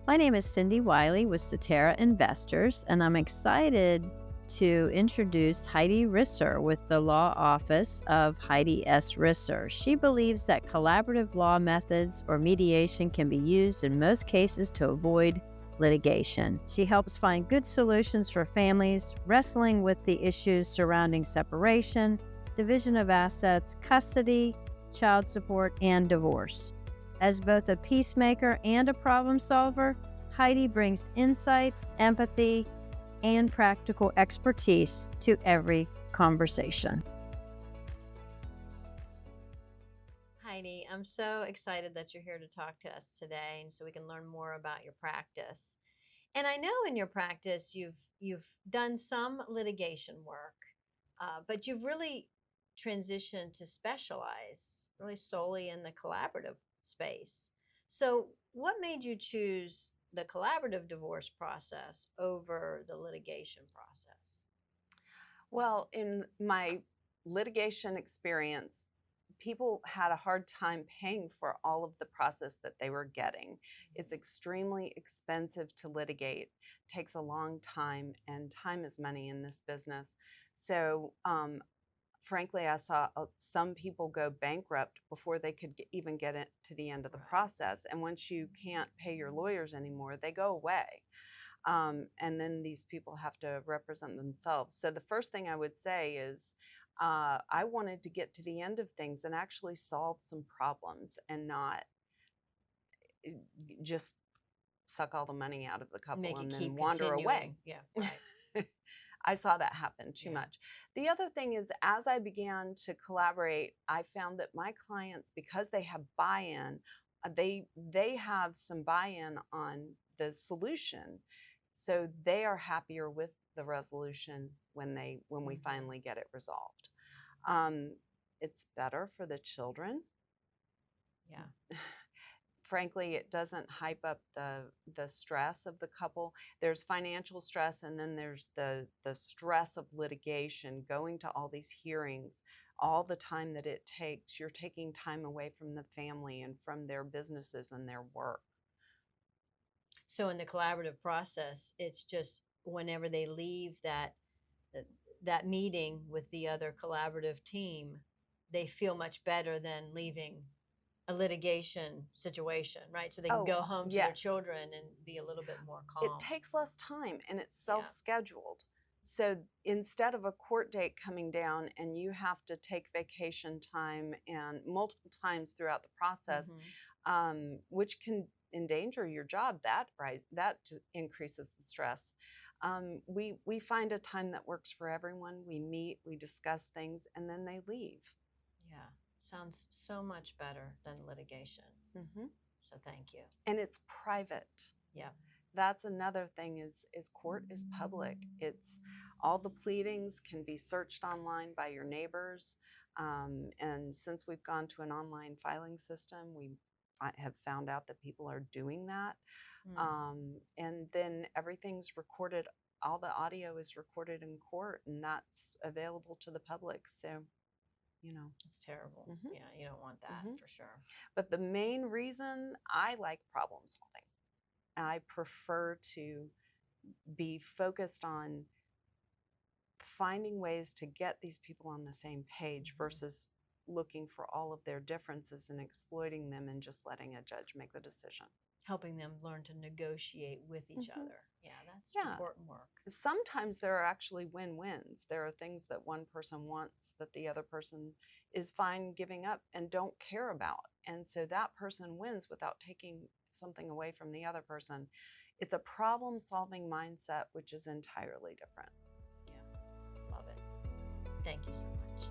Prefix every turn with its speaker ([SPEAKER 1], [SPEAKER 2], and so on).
[SPEAKER 1] My name is Cindy.wylie with Cetera Investors, and I'm excited to introduce Heidi Risser with the law office of Heidi S. Risser. She believes that collaborative law methods or mediation can be used in most cases to avoid litigation. She helps find good solutions for families wrestling with the issues surrounding separation, division of assets, custody, child support, and divorce. As both a peacemaker and a problem solver, Heidi brings insight, empathy, and practical expertise to every conversation. Heidi, I'm so excited that you're here to talk to us today, and so we can learn more about your practice. And I know in your practice you've done some litigation work, but you've really transitioned to specialize really solely in the collaborative space. So, what made you choose the collaborative divorce process over the litigation process?
[SPEAKER 2] Well, in my litigation experience, people had a hard time paying for all of the process that they were getting. It's extremely expensive to litigate, takes a long time, and time is money in this business. So, frankly, I saw some people go bankrupt before they could even get it to the end of the process. And once you can't pay your lawyers anymore, they go away. And then these people have to represent themselves. So the first thing I would say is I wanted to get to the end of things and actually solve some problems and not just suck all the money out of the couple
[SPEAKER 1] Make it
[SPEAKER 2] and then
[SPEAKER 1] keep
[SPEAKER 2] wander away.
[SPEAKER 1] continuing. Yeah, right.
[SPEAKER 2] I saw that happen too much. The other thing is, as I began to collaborate, I found that my clients, because they have buy-in, they have some buy-in on the solution, so they are happier with the resolution when we finally get it resolved. It's better for the children.
[SPEAKER 1] Yeah.
[SPEAKER 2] Frankly, it doesn't hype up the stress of the couple. There's financial stress, and then there's the stress of litigation, going to all these hearings, all the time that it takes. You're taking time away from the family and from their businesses and their work.
[SPEAKER 1] So in the collaborative process, it's just whenever they leave that meeting with the other collaborative team, they feel much better than leaving a litigation situation, right? So they can go home to their
[SPEAKER 2] Yes.
[SPEAKER 1] children and be a little bit more calm.
[SPEAKER 2] It takes less time and it's self-scheduled. So instead of a court date coming down and you have to take vacation time and multiple times throughout the process, which can endanger your job, that increases the stress. We find a time that works for everyone. We meet, we discuss things, and then they leave.
[SPEAKER 1] Yeah, sounds so much better than litigation. So thank you.
[SPEAKER 2] And it's private.
[SPEAKER 1] Yeah.
[SPEAKER 2] That's another thing is court is public. It's all the pleadings can be searched online by your neighbors. And since we've gone to an online filing system, I have found out that people are doing that. And then everything's recorded. All the audio is recorded in court, and that's available to the public. So,
[SPEAKER 1] it's terrible. Yeah, you don't want that for sure.
[SPEAKER 2] But the main reason I like problem solving, I prefer to be focused on finding ways to get these people on the same page versus looking for all of their differences and exploiting them and just letting a judge make the decision.
[SPEAKER 1] Helping them learn to negotiate with each other. Yeah, that's important work.
[SPEAKER 2] Sometimes there are actually win-wins. There are things that one person wants that the other person is fine giving up and don't care about. And so that person wins without taking something away from the other person. It's a problem-solving mindset, which is entirely different.
[SPEAKER 1] Yeah, love it. Thank you so much.